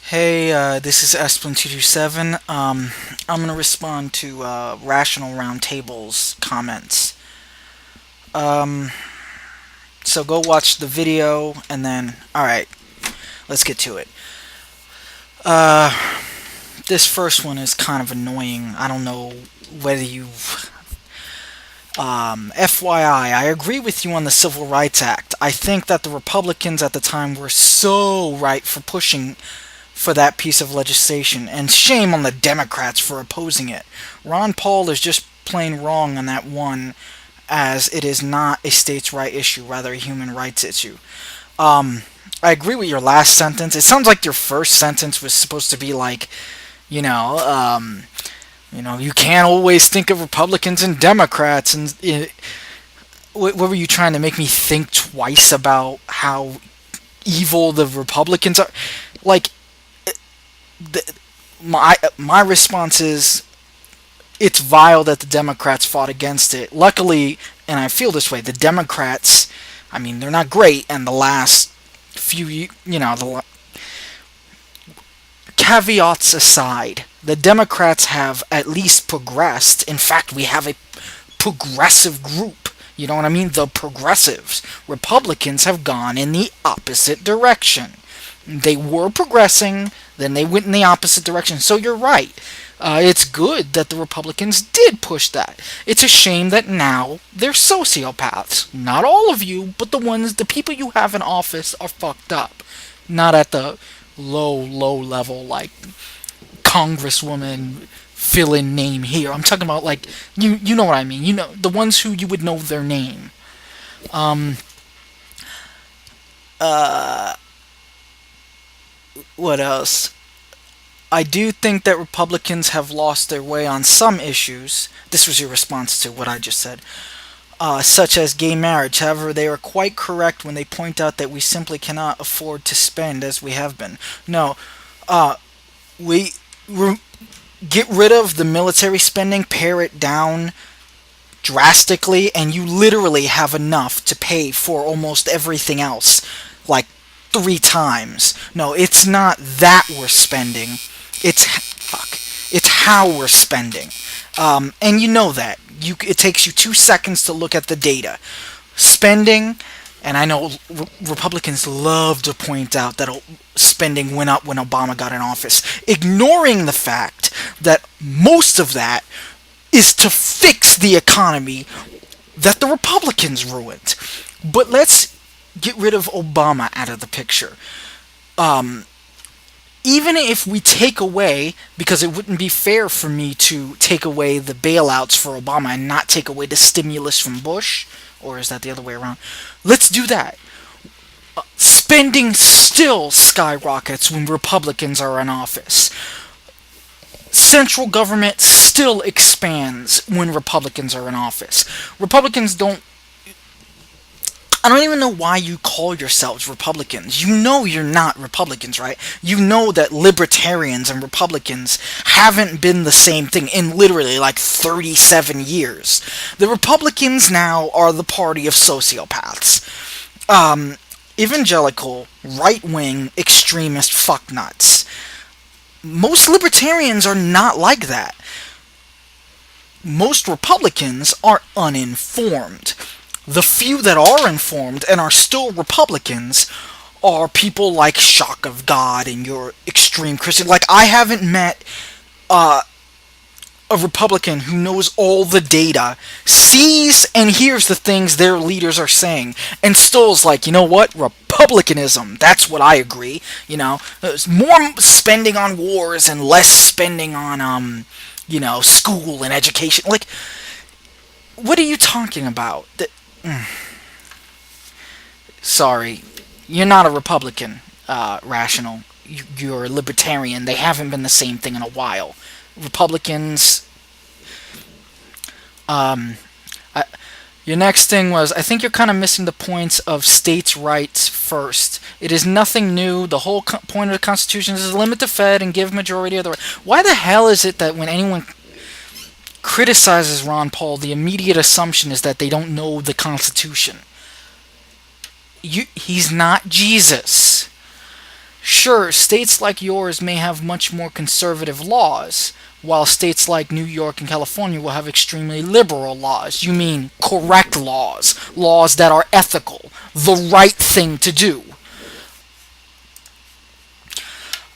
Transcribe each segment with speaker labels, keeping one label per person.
Speaker 1: Hey, this is Esplin227. I'm going to respond to Rational Roundtable's comments. Um, so go watch the video and then, alright, let's get to it. Uh, this first one is kind of annoying. I don't know whether you. FYI, I agree with you on the Civil Rights Act. I think that the Republicans at the time were so right for pushing for that piece of legislation, and shame on the Democrats for opposing it. Ron Paul is just plain wrong on that one, as it is not a states' right issue, rather a human rights issue. Um, I agree with your last sentence. It sounds like your first sentence was supposed to be like, you know, you can't always think of Republicans and Democrats, and what were you trying to make me think twice about how evil the Republicans are? Like, the, my response is it's vile that the Democrats fought against it. Luckily, and I feel this way, the Democrats, I mean, they're not great, and the last few, the caveats aside, the Democrats have at least progressed. In fact, we have a progressive group. You know what I mean? The progressives. Republicans have gone in the opposite direction. They were progressing, then they went in the opposite direction. So you're right. It's good that the Republicans did push that. It's a shame that now they're sociopaths. Not all of you, but the people you have in office are fucked up. Not at the low level, like Congresswoman fill-in name here. I'm talking about, like, you know what I mean. You know, the ones who you would know their name. Um, uh, what else? I do think that Republicans have lost their way on some issues. This was your response to what I just said. Such as gay marriage. However, they are quite correct when they point out that we simply cannot afford to spend as we have been. No, uh, we get rid of the military spending, pare it down drastically, and you literally have enough to pay for almost everything else, like 3 times. No, it's not that we're spending. It's fuck. It's how we're spending, and you know that. It takes you 2 seconds to look at the data. Spending, and I know Republicans love to point out that spending went up when Obama got in office, ignoring the fact that most of that is to fix the economy that the Republicans ruined. But let's get rid of Obama out of the picture. Um, Even if we take away, because it wouldn't be fair for me to take away the bailouts for Obama and not take away the stimulus from Bush, or is that the other way around? Let's do that. Spending still skyrockets when Republicans are in office. Central government still expands when Republicans are in office. Republicans don't. I don't even know why you call yourselves Republicans. You know you're not Republicans, right? You know that libertarians and Republicans haven't been the same thing in literally like 37 years. The Republicans now are the party of sociopaths. Evangelical, right-wing, extremist fucknuts. Most libertarians are not like that. Most Republicans are uninformed. The few that are informed and are still Republicans are people like Shock of God and your extreme Christian. Like, I haven't met a Republican who knows all the data, sees and hears the things their leaders are saying, and still is like, you know what, Republicanism, that's what I agree. There's more spending on wars and less spending on, school and education. Like, what are you talking about? Sorry, you're not a Republican, Rational. You're a libertarian. They haven't been the same thing in a while. Republicans. Um, your next thing was, I think you're kind of missing the points of states' rights first. It is nothing new. The whole point of the Constitution is to limit the Fed and give majority of the right. Why the hell is it that when anyone criticizes Ron Paul, the immediate assumption is that they don't know the Constitution? He's not Jesus. Sure, states like yours may have much more conservative laws, while states like New York and California will have extremely liberal laws. You mean correct laws, laws that are ethical, the right thing to do.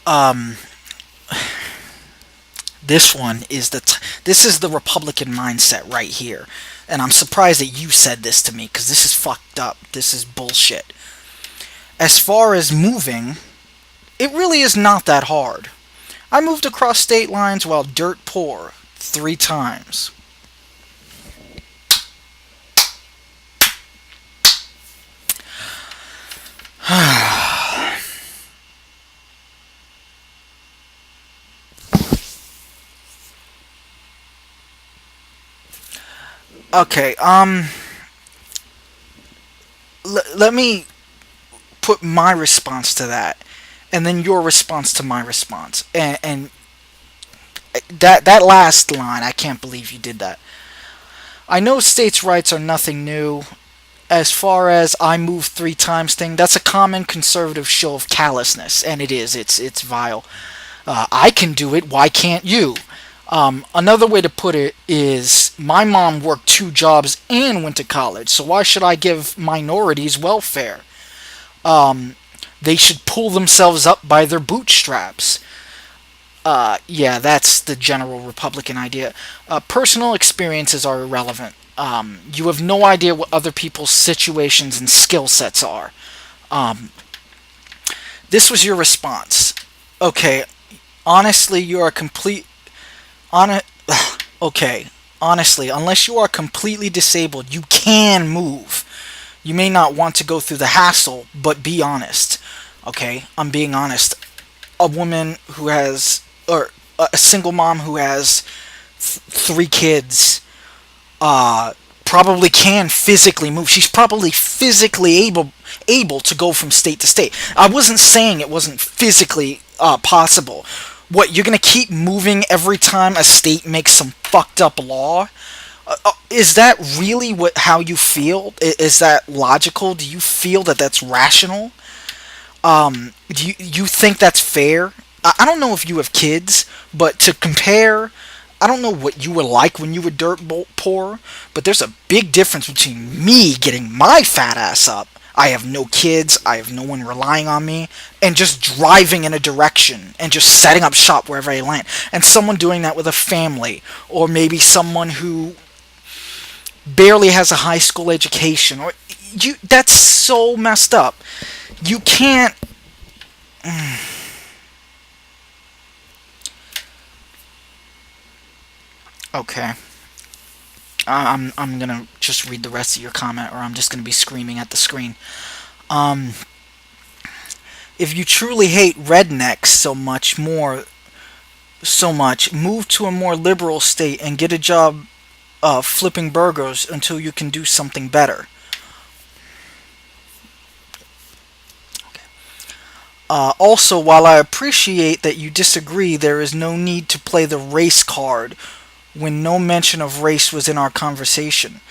Speaker 1: Um, this one is this is the Republican mindset right here, and I'm surprised that you said this to me because this is fucked up. This is bullshit. As far as moving, it really is not that hard. I moved across state lines while dirt poor 3 times. Okay, let me put my response to that, and then your response to my response. And that last line, I can't believe you did that. I know states' rights are nothing new. As far as I move 3 times thing, that's a common conservative show of callousness, and it is. It's vile. I can do it. Why can't you? Another way to put it is my mom worked 2 jobs and went to college, so why should I give minorities welfare? They should pull themselves up by their bootstraps. Yeah, that's the general Republican idea. Personal experiences are irrelevant. You have no idea what other people's situations and skill sets are. Um, this was your response. Okay, honestly, you are complete. On okay, honestly, unless you are completely disabled, you can move. You may not want to go through the hassle, but be honest. Okay, I'm being honest. A woman who has, or a single mom who has 3 kids, probably can physically move. She's probably physically able to go from state to state. I wasn't saying it wasn't physically possible. What, you're gonna keep moving every time a state makes some fucked up law? Is that really how you feel? Is that logical? Do you feel that that's rational? Do you think that's fair? I don't know if you have kids, but to compare, I don't know what you were like when you were poor, but there's a big difference between me getting my fat ass up. I have no kids, I have no one relying on me, and just driving in a direction and just setting up shop wherever I land. And someone doing that with a family, or maybe someone who barely has a high school education, or that's so messed up. You can't. Okay. I'm gonna just read the rest of your comment, or I'm just gonna be screaming at the screen. Um, if you truly hate rednecks so much, move to a more liberal state and get a job flipping burgers until you can do something better. Also, while I appreciate that you disagree, there is no need to play the race card when no mention of race was in our conversation.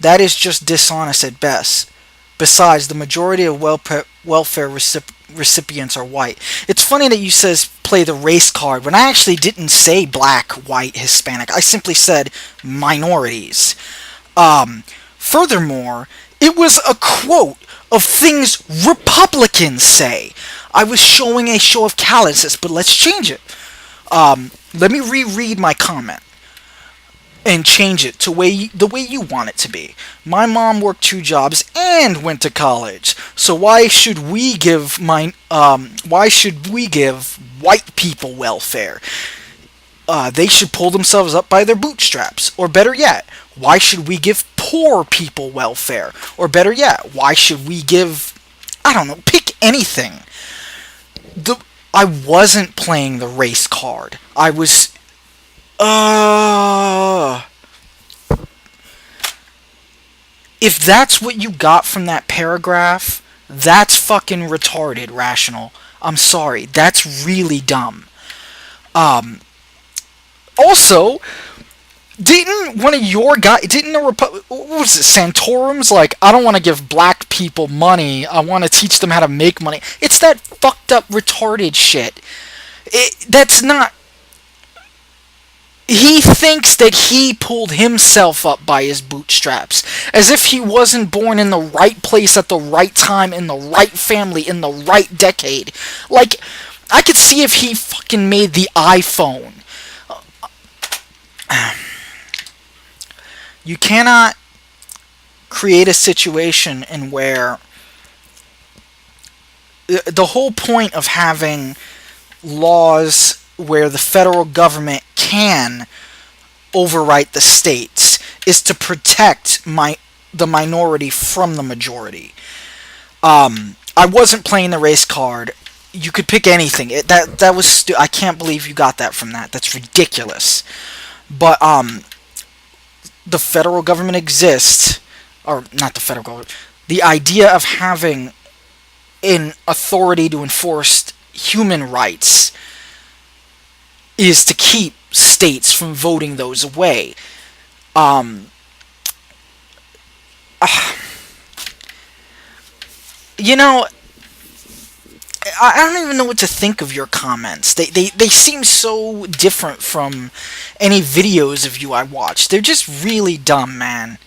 Speaker 1: That is just dishonest at best. Besides, the majority of welfare recipients are white. It's funny that you says play the race card when I actually didn't say black, white, Hispanic. I simply said minorities. Furthermore, it was a quote of things Republicans say. I was showing a show of callousness, but let's change it. Let me reread my comment and change it to the way you want it to be. My mom worked 2 jobs and went to college, so why should we give white people welfare? They should pull themselves up by their bootstraps. Or better yet, why should we give poor people welfare? Or better yet, why should we give, I don't know, pick anything. I wasn't playing the race card. I was if that's what you got from that paragraph, that's fucking retarded, Rational. I'm sorry. That's really dumb. Also, didn't one of your guys, what was it, Santorum's like, I don't want to give black people money, I want to teach them how to make money. It's that fucked up retarded shit. That's not. He thinks that he pulled himself up by his bootstraps, as if he wasn't born in the right place at the right time, in the right family, in the right decade. Like, I could see if he fucking made the iPhone. You cannot create a situation in where the whole point of having laws where the federal government can overwrite the states is to protect the minority from the majority. I wasn't playing the race card. You could pick anything. That was I can't believe you got that from that. That's ridiculous. But the federal government exists, or not the federal government. The idea of having an authority to enforce human rights is to keep states from voting those away. You know, I don't even know what to think of your comments. They seem so different from any videos of you I watch. They're just really dumb, man.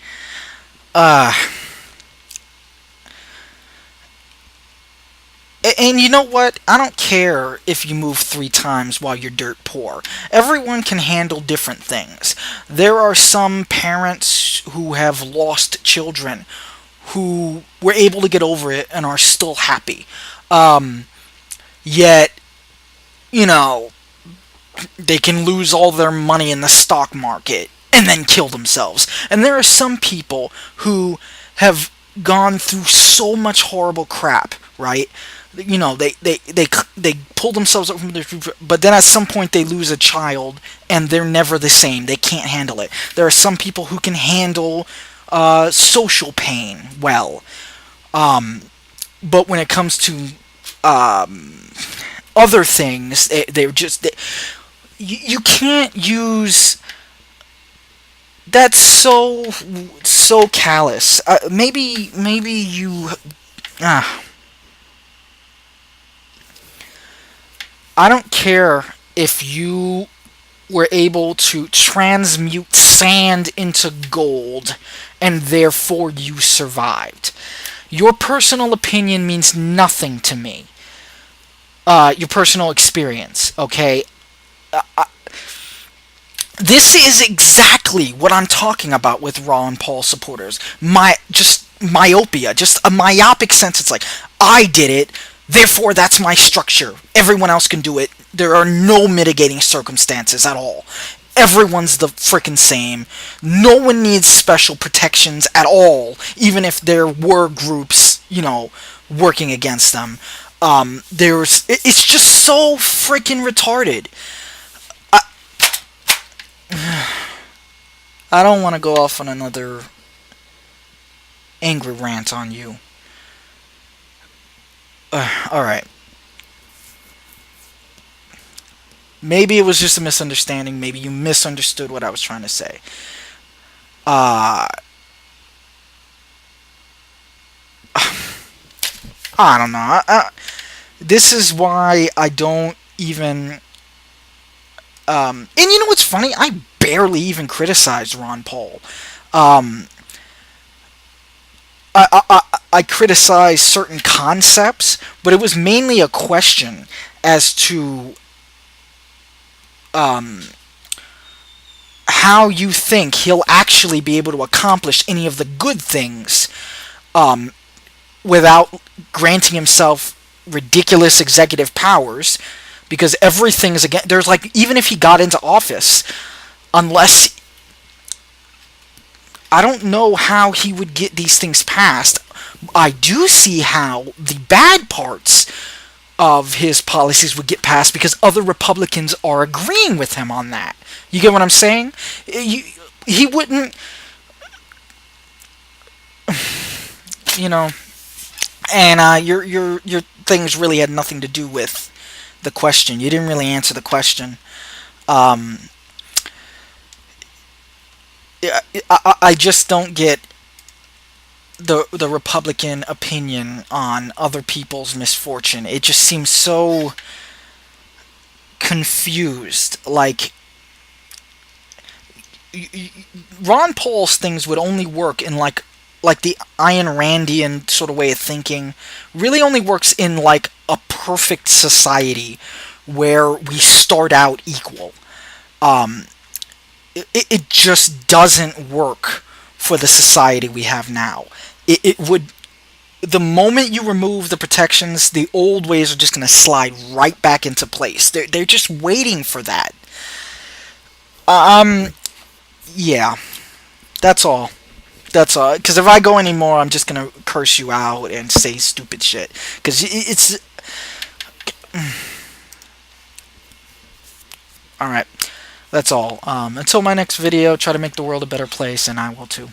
Speaker 1: And you know what? I don't care if you move 3 times while you're dirt poor. Everyone can handle different things. There are some parents who have lost children who were able to get over it and are still happy. Yet, you know, they can lose all their money in the stock market and then kill themselves. And there are some people who have gone through so much horrible crap, right? You know, they pull themselves up from their, but then at some point they lose a child and they're never the same. They can't handle it. There are some people who can handle social pain well, but when it comes to other things, they're just you can't use. That's so callous. Maybe you. I don't care if you were able to transmute sand into gold and therefore you survived. Your personal opinion means nothing to me. Your personal experience, okay? This is exactly what I'm talking about with Ron Paul supporters. Just myopia, just a myopic sense. It's like, I did it, therefore that's my structure. Everyone else can do it. There are no mitigating circumstances at all. Everyone's the frickin' same. No one needs special protections at all, even if there were groups, you know, working against them. It's just so frickin' retarded. I don't want to go off on another angry rant on you. Alright. Maybe it was just a misunderstanding. Maybe you misunderstood what I was trying to say. I don't know. This is why I don't even... and you know what's funny? I barely even criticized Ron Paul. I criticized certain concepts, but it was mainly a question as to how you think he'll actually be able to accomplish any of the good things without granting himself ridiculous executive powers, because everything's again. There's like, even if he got into office, unless I don't know how he would get these things passed. I do see how the bad parts of his policies would get passed because other Republicans are agreeing with him on that. You get what I'm saying? He wouldn't, you know. And your things really had nothing to do with the question. You didn't really answer the question. I just don't get the Republican opinion on other people's misfortune. It just seems so confused. Like, Ron Paul's things would only work in like the Ayn Randian sort of way of thinking really only works in like a perfect society where we start out equal. Um, it just doesn't work for the society we have now. It would, the moment you remove the protections, the old ways are just going to slide right back into place. They're just waiting for that. Um, yeah, that's all. That's all. Because if I go anymore, I'm just gonna curse you out and say stupid shit. Because it's all right. That's all. Until my next video, try to make the world a better place, and I will too.